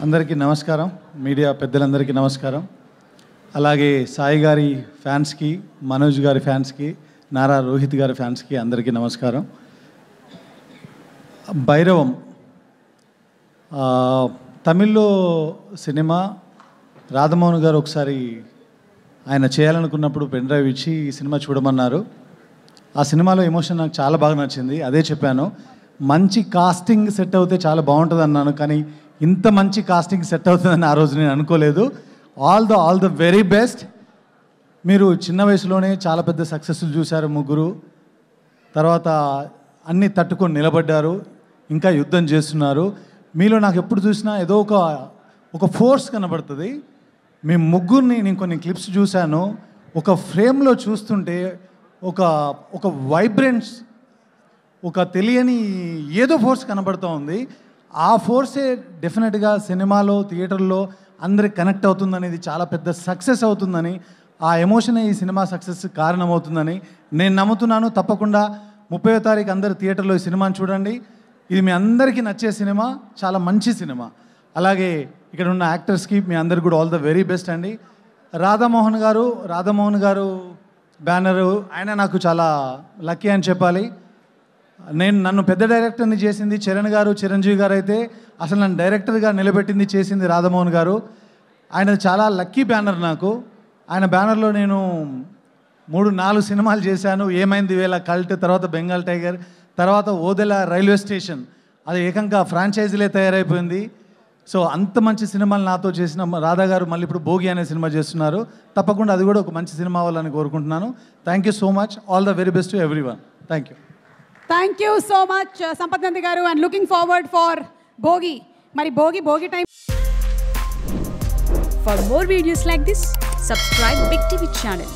అందరికీ నమస్కారం, మీడియా పెద్దలందరికీ నమస్కారం. అలాగే సాయి గారి ఫ్యాన్స్కి, మనోజ్ గారి ఫ్యాన్స్కి, నారా రోహిత్ గారి ఫ్యాన్స్కి అందరికీ నమస్కారం. భైరవం తమిళ్లో సినిమా. రాధమోహన్ గారు ఒకసారి ఆయన చేయాలనుకున్నప్పుడు పెన్ డ్రైవ్ ఇచ్చి ఈ సినిమా చూడమన్నారు. ఆ సినిమాలో ఎమోషన్ నాకు చాలా బాగా నచ్చింది. అదే చెప్పాను, మంచి కాస్టింగ్ సెట్ అవుతే చాలా బాగుంటుంది అన్నాను. కానీ ఇంత మంచి కాస్టింగ్ సెట్ అవుతుందని ఆ రోజు నేను అనుకోలేదు. All the very best. మీరు చిన్న వయసులోనే చాలా పెద్ద సక్సెస్లు చూశారు ముగ్గురు. తర్వాత అన్నీ తట్టుకొని నిలబడ్డారు, ఇంకా యుద్ధం చేస్తున్నారు. మీలో నాకు ఎప్పుడు చూసినా ఏదో ఒక ఫోర్స్ కనబడుతుంది. మీ ముగ్గురిని నేను కొన్ని క్లిప్స్ చూశాను. ఒక ఫ్రేమ్లో చూస్తుంటే ఒక వైబ్రెన్స్, ఒక తెలియని ఏదో ఫోర్స్ కనబడుతూ ఉంది. ఆ ఫోర్సే డెఫినెట్గా సినిమాలో, థియేటర్లో అందరికి కనెక్ట్ అవుతుందనేది, చాలా పెద్ద సక్సెస్ అవుతుందని, ఆ ఎమోషనే ఈ సినిమా సక్సెస్ కారణమవుతుందని నేను నమ్ముతున్నాను. తప్పకుండా 30వ తారీఖు అందరు థియేటర్లో ఈ సినిమాని చూడండి. ఇది మీ అందరికీ నచ్చే సినిమా, చాలా మంచి సినిమా. అలాగే ఇక్కడ ఉన్న యాక్టర్స్కి మీ అందరికి కూడా ఆల్ ద వెరీ బెస్ట్ అండి. రాధామోహన్ గారు బ్యానరు, ఆయన నాకు చాలా లక్కీ అని చెప్పాలి. నన్ను పెద్ద డైరెక్టర్ని చేసింది చరణ్ గారు, చిరంజీవి గారు అయితే అసలు నన్ను డైరెక్టర్గా నిలబెట్టింది, చేసింది రాధామోహన్ గారు. ఆయన చాలా లక్కీ బ్యానర్ నాకు. ఆయన బ్యానర్లో నేను 3-4 సినిమాలు చేశాను. ఏమైంది వేళ, కల్ట్, తర్వాత బెంగాల్ టైగర్, తర్వాత ఓదెల రైల్వే స్టేషన్. అది ఏకంగా ఫ్రాంచైజీలే తయారైపోయింది. సో అంత మంచి సినిమాలు నాతో చేసిన రాధా గారు మళ్ళీ ఇప్పుడు భోగి అనే సినిమా చేస్తున్నారు. తప్పకుండా అది కూడా ఒక మంచి సినిమా అవ్వాలని కోరుకుంటున్నాను. Thank you so much. All the very best to everyone. Thank you. Thank you so much Sampath Nandi గారు. And looking forward for Bhogi. మరి Bhogi time. For more videos like this, subscribe Big TV channel.